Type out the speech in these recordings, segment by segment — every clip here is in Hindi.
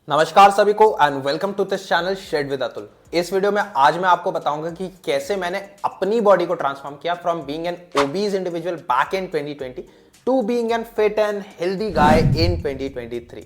नमस्कार सभी को and welcome to this channel shade with Atul. इस वीडियो में आज मैं आपको बताऊंगा कि कैसे मैंने अपनी बॉडी को ट्रांसफॉर्म किया from being an obese individual back in 2020 to being an fit and healthy guy in 2023।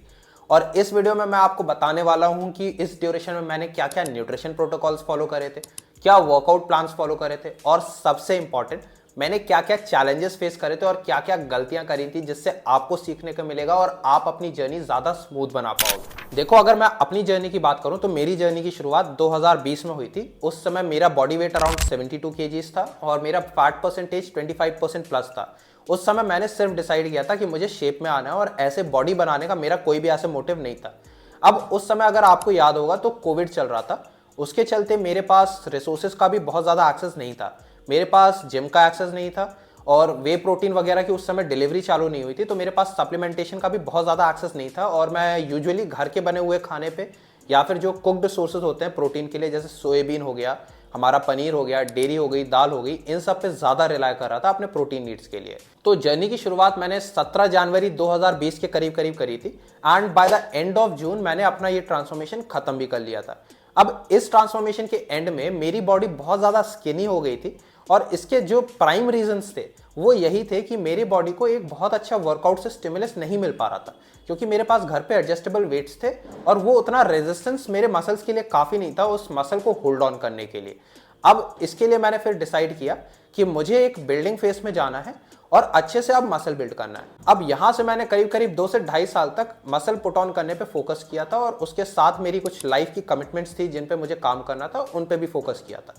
और इस वीडियो में मैं आपको बताने वाला हूं कि इस ड्यूरेशन में मैंने क्या क्या न्यूट्रिशन प्रोटोकॉल्स फॉलो करे थे, क्या वर्कआउट प्लान्स फॉलो करे थे और सबसे इंपॉर्टेंट मैंने क्या क्या चैलेंजेस फेस करे थे और क्या क्या गलतियां करी थी जिससे आपको सीखने को मिलेगा और आप अपनी जर्नी ज्यादा स्मूथ बना पाओगे। देखो, अगर मैं अपनी जर्नी की बात करूं तो मेरी जर्नी की शुरुआत 2020 में हुई थी। उस समय मेरा बॉडी वेट अराउंड 72 kgs था और मेरा फैट परसेंटेज 25% प्लस था। उस समय मैंने सिर्फ डिसाइड किया था कि मुझे शेप में आना है और ऐसे बॉडी बनाने का मेरा कोई भी ऐसे मोटिव नहीं था। अब उस समय अगर आपको याद होगा तो कोविड चल रहा था, उसके चलते मेरे पास रिसोर्सेज का भी बहुत ज़्यादा एक्सेस नहीं था। मेरे पास जिम का एक्सेस नहीं था और वे प्रोटीन वगैरह की उस समय डिलीवरी चालू नहीं हुई थी, तो मेरे पास सप्लीमेंटेशन का भी बहुत ज़्यादा एक्सेस नहीं था। और मैं यूजुअली घर के बने हुए खाने पे या फिर जो कुक्ड सोर्सेज होते हैं प्रोटीन के लिए, जैसे सोयाबीन हो गया, हमारा पनीर हो गया, डेयरी हो गई, दाल हो गई, इन सब पे ज़्यादा रिलाय कर रहा था अपने प्रोटीन नीड्स के लिए। तो जर्नी की शुरुआत मैंने 17 जनवरी 2020 के करीब करीब करी थी and by the end of June मैंने अपना ये ट्रांसफॉर्मेशन खत्म भी कर लिया था। अब इस ट्रांसफॉर्मेशन के एंड में मेरी बॉडी बहुत ज़्यादा स्किनी हो गई थी और इसके जो प्राइम रीजंस थे वो यही थे कि मेरी बॉडी को एक बहुत अच्छा वर्कआउट से स्टिमुलस नहीं मिल पा रहा था, क्योंकि मेरे पास घर पे एडजस्टेबल वेट्स थे और वो उतना रेजिस्टेंस मेरे मसल्स के लिए काफ़ी नहीं था उस मसल को होल्ड ऑन करने के लिए। अब इसके लिए मैंने फिर डिसाइड किया कि मुझे एक बिल्डिंग फेस में जाना है और अच्छे से अब मसल बिल्ड करना है। अब यहाँ से मैंने करीब करीब 2 से 2.5 साल तक मसल पुट ऑन करने पे फोकस किया था और उसके साथ मेरी कुछ लाइफ की कमिटमेंट्स थी जिन पे मुझे काम करना था, उन पे भी फोकस किया था।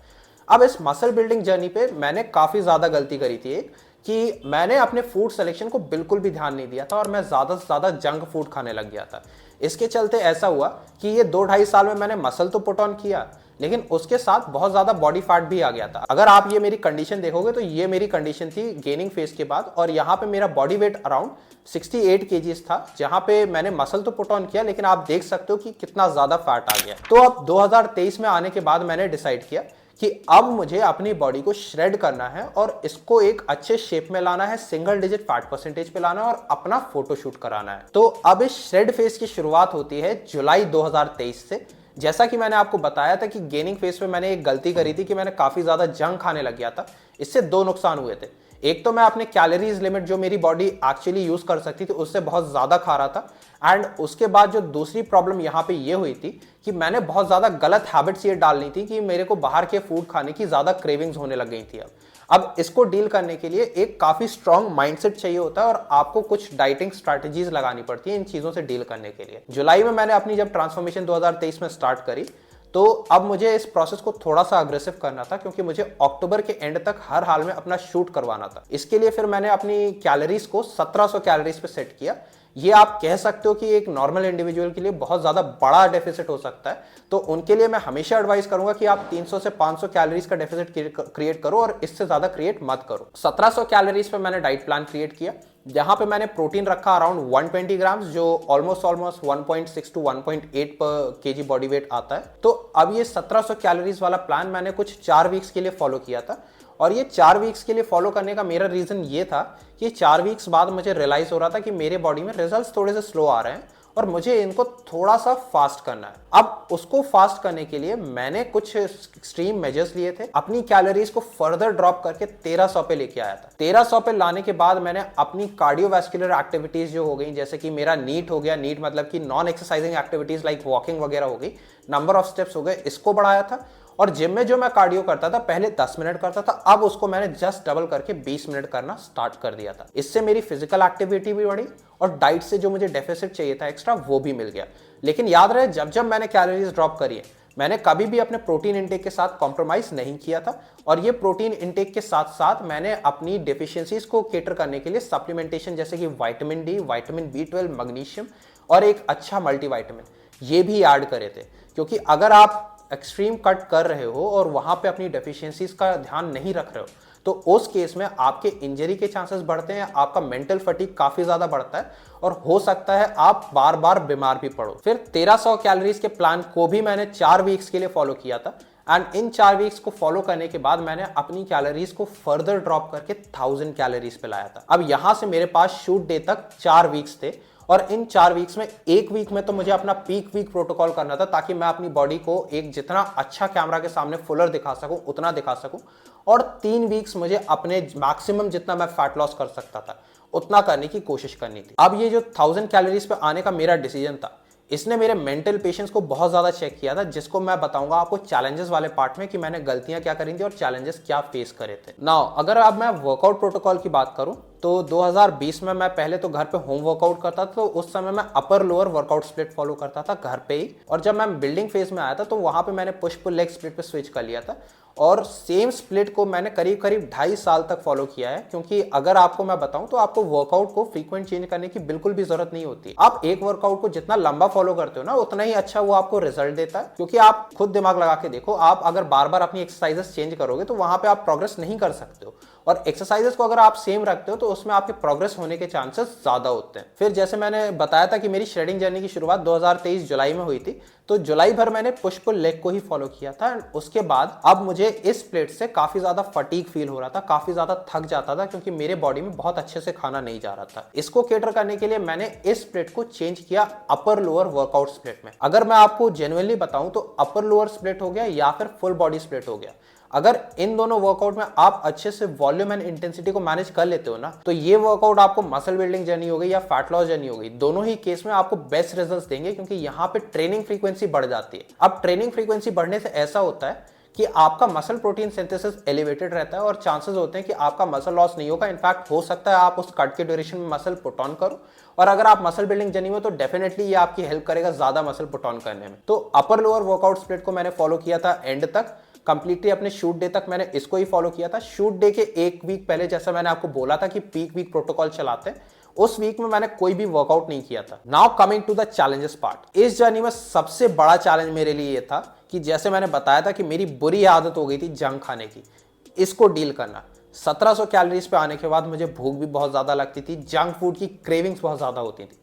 अब इस मसल बिल्डिंग जर्नी पे मैंने काफ़ी ज़्यादा गलती करी थी एक, कि मैंने अपने फूड सिलेक्शन को बिल्कुल भी ध्यान नहीं दिया था और मैं ज़्यादा से ज़्यादा जंक फूड खाने लग गया था। इसके चलते ऐसा हुआ कि ये 2-2.5 साल में मैंने मसल तो पुट ऑन किया, लेकिन उसके साथ बहुत ज़्यादा बॉडी फैट भी आ गया था। अगर आप ये मेरी कंडीशन देखोगे तो ये मेरी कंडीशन थी गेनिंग फेज के बाद, और यहाँ पे मेरा बॉडी वेट अराउंड 68 kgs था, जहाँ पे मैंने मसल तो पुट ऑन किया लेकिन आप देख सकते हो कि कितना ज़्यादा फैट आ गया। तो अब 2023 में आने के बाद मैंने डिसाइड किया कि अब मुझे अपनी बॉडी को श्रेड करना है और इसको एक अच्छे शेप में लाना है, सिंगल डिजिट फैट परसेंटेज पे लाना है और अपना फोटोशूट कराना है। तो अब इस श्रेड फेज की शुरुआत होती है जुलाई 2023 से। जैसा कि मैंने आपको बताया था कि गेनिंग फेज में मैंने एक गलती करी थी कि मैंने काफी ज्यादा जंक खाने लग गया था। इससे 2 नुकसान हुए थे। एक तो मैं अपने कैलोरीज लिमिट जो मेरी बॉडी एक्चुअली यूज कर सकती थी उससे बहुत ज्यादा खा रहा था, एंड उसके बाद जो दूसरी प्रॉब्लम यहाँ पे ये हुई थी कि मैंने बहुत ज्यादा गलत हैबिट्स ये डालनी थी कि मेरे को बाहर के फूड खाने की ज्यादा क्रेविंग्स होने लग गई थी। अब इसको डील करने के लिए एक काफी स्ट्रॉन्ग माइंडसेट चाहिए होता है और आपको कुछ डाइटिंग स्ट्रैटेजीज लगानी पड़ती है इन चीजों से डील करने के लिए। जुलाई में मैंने अपनी जब ट्रांसफॉर्मेशन 2023 में स्टार्ट करी तो अब मुझे इस प्रोसेस को थोड़ा सा अग्रेसिव करना था, क्योंकि मुझे अक्टूबर के एंड तक हर हाल में अपना शूट करवाना था। इसके लिए फिर मैंने अपनी कैलोरीज को 1700 कैलोरीज पे सेट किया। ये आप कह सकते हो कि एक नॉर्मल इंडिविजुअल के लिए बहुत ज्यादा बड़ा डेफिसिट हो सकता है, तो उनके लिए मैं हमेशा एडवाइस करूंगा कि आप 300 से 500 कैलोरीज का डेफिसिट क्रिएट करो और इससे ज्यादा क्रिएट मत करो। 1700 कैलोरीज पे मैंने डाइट प्लान क्रिएट किया, जहां पे मैंने प्रोटीन रखा अराउंड 120 ग्राम्स, जो ऑलमोस्ट 1.6 टू 1.8 पर केजी बॉडी वेट आता है। तो अब ये 1700 कैलोरीज वाला प्लान मैंने कुछ 4 वीक्स के लिए फॉलो किया था, और ये 4 वीक्स के लिए फॉलो करने का मेरा रीजन ये था कि 4 वीक्स बाद मुझे रियलाइज हो रहा था कि मेरे बॉडी में रिजल्ट्स थोड़े से स्लो आ रहे हैं और मुझे इनको थोड़ा सा फास्ट करना है। अब उसको फास्ट करने के लिए मैंने कुछ एक्सट्रीम मेजर्स लिए थे। अपनी कैलोरीज को फर्दर ड्रॉप करके 1300 पे लेके आया था। 1300 पे लाने के बाद मैंने अपनी कार्डियोवैस्कुलर एक्टिविटीज जो हो गई, जैसे कि मेरा नीट हो गया, नीट मतलब कि non exercising activities like walking वगैरह हो गई, नंबर ऑफ स्टेप्स हो गए, इसको बढ़ाया था। और जिम में जो मैं कार्डियो करता था पहले 10 मिनट करता था, अब उसको मैंने जस्ट डबल करके 20 मिनट करना स्टार्ट कर दिया था। इससे मेरी फिजिकल एक्टिविटी भी बढ़ी और डाइट से जो मुझे डेफिसिट चाहिए था एक्स्ट्रा वो भी मिल गया। लेकिन याद रहे, जब जब मैंने कैलोरीज ड्रॉप करी है मैंने कभी भी अपने प्रोटीन इंटेक के साथ कॉम्प्रोमाइज नहीं किया था, और ये प्रोटीन इंटेक के साथ साथ मैंने अपनी डेफिशिएंसीज को केटर करने के लिए सप्लीमेंटेशन जैसे कि vitamin D, vitamin B12, magnesium और एक अच्छा मल्टीविटामिन ये भी ऐड करे थे। क्योंकि अगर आप एक्सट्रीम कट कर रहे हो और वहां पे अपनी डेफिशिएंसीज का ध्यान नहीं रख रहे हो तो उस केस में आपके इंजरी के चांसेस बढ़ते हैं, आपका मेंटल फटीग काफी ज्यादा बढ़ता है और हो सकता है आप बार बार बीमार भी पड़ो। फिर 1300 कैलोरीज के प्लान को भी मैंने 4 वीक्स के लिए फॉलो किया था, एंड इन 4 वीक्स को फॉलो करने के बाद मैंने अपनी कैलोरीज को फर्दर ड्रॉप करके 1000 कैलोरीज पे लाया था। अब यहां से मेरे पास शूट डे तक 4 वीक्स थे और इन 4 वीक्स में 1 वीक में तो मुझे अपना पीक वीक प्रोटोकॉल करना था, ताकि मैं अपनी बॉडी को एक जितना अच्छा कैमरा के सामने फुलर दिखा सकूं उतना दिखा सकूं। और 3 वीक्स मुझे अपने मैक्सिमम जितना मैं फैट लॉस कर सकता था उतना करने की कोशिश करनी थी। अब ये जो 1000 कैलोरीज पे आने का मेरा डिसीजन था, इसने मेरे मेंटल पेशेंस को बहुत ज्यादा चेक किया था, जिसको मैं बताऊंगा आपको चैलेंजेस वाले पार्ट में कि मैंने गलतियां क्या करी थी और चैलेंजेस क्या फेस करे थे। नाउ अगर अब मैं वर्कआउट प्रोटोकॉल की बात करूं तो 2020 में मैं पहले तो घर पे होम वर्कआउट करता था, तो उस समय मैं upper lower workout split follow करता था घर पे ही। और जब मैं बिल्डिंग फेज में आया था तो वहां पे मैंने पुश पुल लेग स्प्लिट पे स्विच कर लिया था, और सेम स्प्लिट को मैंने करीब करीब 2.5 साल तक फॉलो किया है। क्योंकि अगर आपको मैं बताऊं तो आपको वर्कआउट को फ्रीक्वेंट चेंज करने की बिल्कुल भी जरूरत नहीं होती। आप एक वर्कआउट को जितना लंबा फॉलो करते हो ना, उतना ही अच्छा वो आपको रिजल्ट देता है। क्योंकि आप खुद दिमाग लगा के देखो, आप अगर बार बार अपनी एक्सरसाइजेस चेंज करोगे तो वहां पे आप प्रोग्रेस नहीं कर सकते हो, और एक्सरसाइजेस को अगर आप सेम रखते हो तो उसमें आपके प्रोग्रेस होने के चांसेस ज्यादा होते हैं। फिर जैसे मैंने बताया था कि मेरी श्रेडिंग जर्नी की शुरुआत 2023 जुलाई में हुई थी, तो जुलाई भर मैंने पुश पुल लेग को ही फॉलो किया था। उसके बाद अब मुझे इस प्लेट से काफी ज्यादा फटीग फील हो रहा था, काफी ज्यादा थक जाता था, क्योंकि मेरे बॉडी में बहुत अच्छे से खाना नहीं जा रहा था। इसको केटर करने के लिए मैंने इस प्लेट को चेंज किया अपर लोअर वर्कआउट स्प्लिट में। अगर मैं आपको जेन्युइनली बताऊं तो अपर लोअर स्प्लिट हो गया या फिर फुल बॉडी स्प्लिट हो गया। अगर इन दोनों वर्कआउट में आप अच्छे से वॉल्यूम एंड इंटेंसिटी को मैनेज कर लेते हो ना, तो ये वर्कआउट आपको मसल बिल्डिंग जर्नी हो गई या फैट लॉस जर्नी हो गई, दोनों ही केस में आपको बेस्ट रिजल्ट्स देंगे, क्योंकि यहाँ पे ट्रेनिंग फ्रीक्वेंसी बढ़ जाती है। अब ट्रेनिंग फ्रीक्वेंसी बढ़ने से ऐसा होता है कि आपका मसल प्रोटीन सिंथेसिस एलिवेटेड रहता है, और चांसेस होते हैं कि आपका मसल लॉस नहीं होगा। इनफैक्ट हो सकता है आप उस कट के ड्यूरेशन में मसल पुट ऑन करो, और अगर आप मसल बिल्डिंग जर्नी में, तो डेफिनेटली ये आपकी हेल्प करेगा ज्यादा मसल पुट ऑन करने में। तो अपर लोअर वर्कआउट स्प्लिट को मैंने फॉलो किया था एंड तक, कंप्लीटली अपने शूट डे तक मैंने इसको ही फॉलो किया था। शूट डे के 1 वीक पहले, जैसा मैंने आपको बोला था कि पीक वीक प्रोटोकॉल चलाते हैं, उस वीक में मैंने कोई भी वर्कआउट नहीं किया था। Now coming to the challenges part. इस जर्नी में सबसे बड़ा चैलेंज मेरे लिए ये था कि जैसे मैंने बताया था कि मेरी बुरी आदत हो गई थी जंक खाने की, इसको डील करना। 1700 कैलोरीज पे आने के बाद मुझे भूख भी बहुत ज्यादा लगती थी, जंक फूड की क्रेविंग्स बहुत ज्यादा होती थी।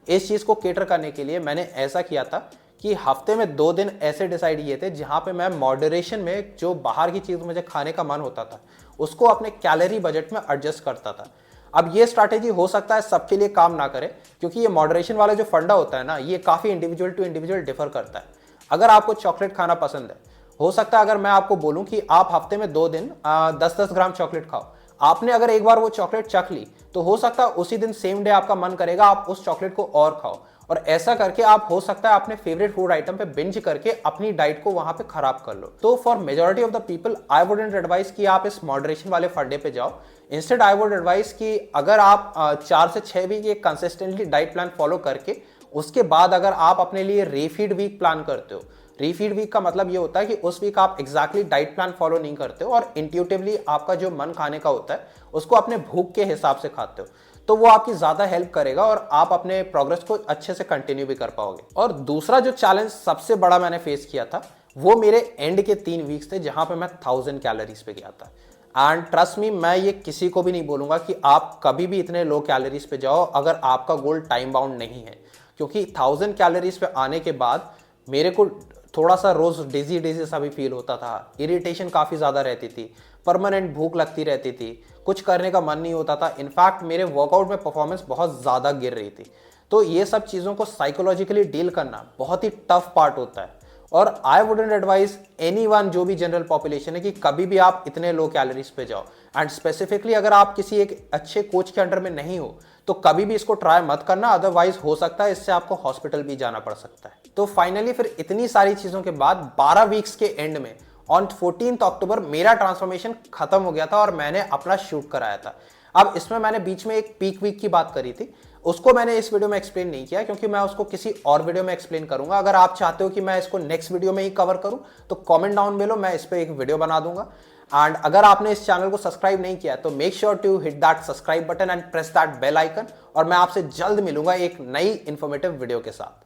इस चीज को केटर करने के लिए मैंने ऐसा किया था कि हफ्ते में 2 दिन ऐसे डिसाइड किए थे जहां पे मैं मॉडरेशन में जो बाहर की चीज मुझे खाने का मन होता था उसको अपने कैलोरी बजट में एडजस्ट करता था। अब ये स्ट्रैटेजी हो सकता है सबके लिए काम ना करे, क्योंकि ये मॉडरेशन वाला जो फंडा होता है ना, ये काफी इंडिविजुअल टू इंडिविजुअल डिफर करता है। अगर आपको चॉकलेट खाना पसंद है, हो सकता है अगर मैं आपको बोलूं कि आप हफ्ते में 2 दिन 10-10 ग्राम चॉकलेट खाओ, आपने अगर एक बार वो चॉकलेट चख ली तो हो सकता है उसी दिन सेम डे आपका मन करेगा आप उस चॉकलेट को और खाओ, और ऐसा करके आप हो सकता है अपने फेवरेट फूड आइटम पे बिंज करके अपनी डाइट को वहां पे खराब कर लो। तो for majority of the people I wouldn't advice कि आप इस मॉडरेशन वाले फंडे पे जाओ। इंस्टेड आई वुड एडवाइस कि अगर आप 4 से 6 वीक एक कंसिस्टेंटली डाइट प्लान फॉलो करके उसके बाद अगर आप अपने लिए रीफीड वीक प्लान करते हो, रीफीड वीक का मतलब ये होता है कि उस वीक आप एग्जैक्टली डाइट प्लान फॉलो नहीं करते हो और इंट्यूटिवली आपका जो मन खाने का होता है उसको अपने भूख के हिसाब से खाते हो, तो वो आपकी ज्यादा हेल्प करेगा और आप अपने प्रोग्रेस को अच्छे से कंटिन्यू भी कर पाओगे। और दूसरा जो चैलेंज सबसे बड़ा मैंने फेस किया था वो मेरे एंड के 3 वीक्स थे जहां पे मैं 1000 कैलोरीज पे गया था। एंड ट्रस्ट मी, मैं ये किसी को भी नहीं बोलूंगा कि आप कभी भी इतने लो कैलोरीज पे जाओ अगर आपका गोल टाइम बाउंड नहीं है, क्योंकि 1000 कैलोरीज पे आने के बाद मेरे को थोड़ा सा रोज डिजी सा भी फील होता था, इरिटेशन काफी ज्यादा रहती थी, परमानेंट भूख लगती रहती थी, कुछ करने का मन नहीं होता था। इनफैक्ट मेरे वर्कआउट में परफॉर्मेंस बहुत ज्यादा गिर रही थी। तो ये सब चीजों को साइकोलॉजिकली डील करना बहुत ही टफ पार्ट होता है, और आई वुडंट एडवाइस एनीवन, जो भी जनरल पॉपुलेशन है, कि कभी भी आप इतने लो कैलोरीज पे जाओ। एंड स्पेसिफिकली अगर आप किसी एक अच्छे कोच के अंडर में नहीं हो तो कभी भी इसको ट्राई मत करना, अदरवाइज हो सकता है इससे आपको हॉस्पिटल भी जाना पड़ सकता है। तो फाइनली फिर इतनी सारी चीजों के बाद 12 वीक्स के एंड में ऑन 14 अक्टूबर मेरा ट्रांसफॉर्मेशन खत्म हो गया था और मैंने अपना शूट कराया था। अब इसमें मैंने बीच में एक पीक वीक की बात करी थी, उसको मैंने इस वीडियो में एक्सप्लेन नहीं किया क्योंकि मैं उसको किसी और वीडियो में एक्सप्लेन करूंगा। अगर आप चाहते हो कि मैं इसको नेक्स्ट वीडियो में ही कवर करूं तो कमेंट डाउन में लो, मैं इस पर एक वीडियो बना दूंगा। एंड अगर आपने इस चैनल को सब्सक्राइब नहीं किया तो make sure to hit that subscribe button and press that bell icon, और मैं आपसे जल्द मिलूंगा एक नई इंफॉर्मेटिव वीडियो के साथ।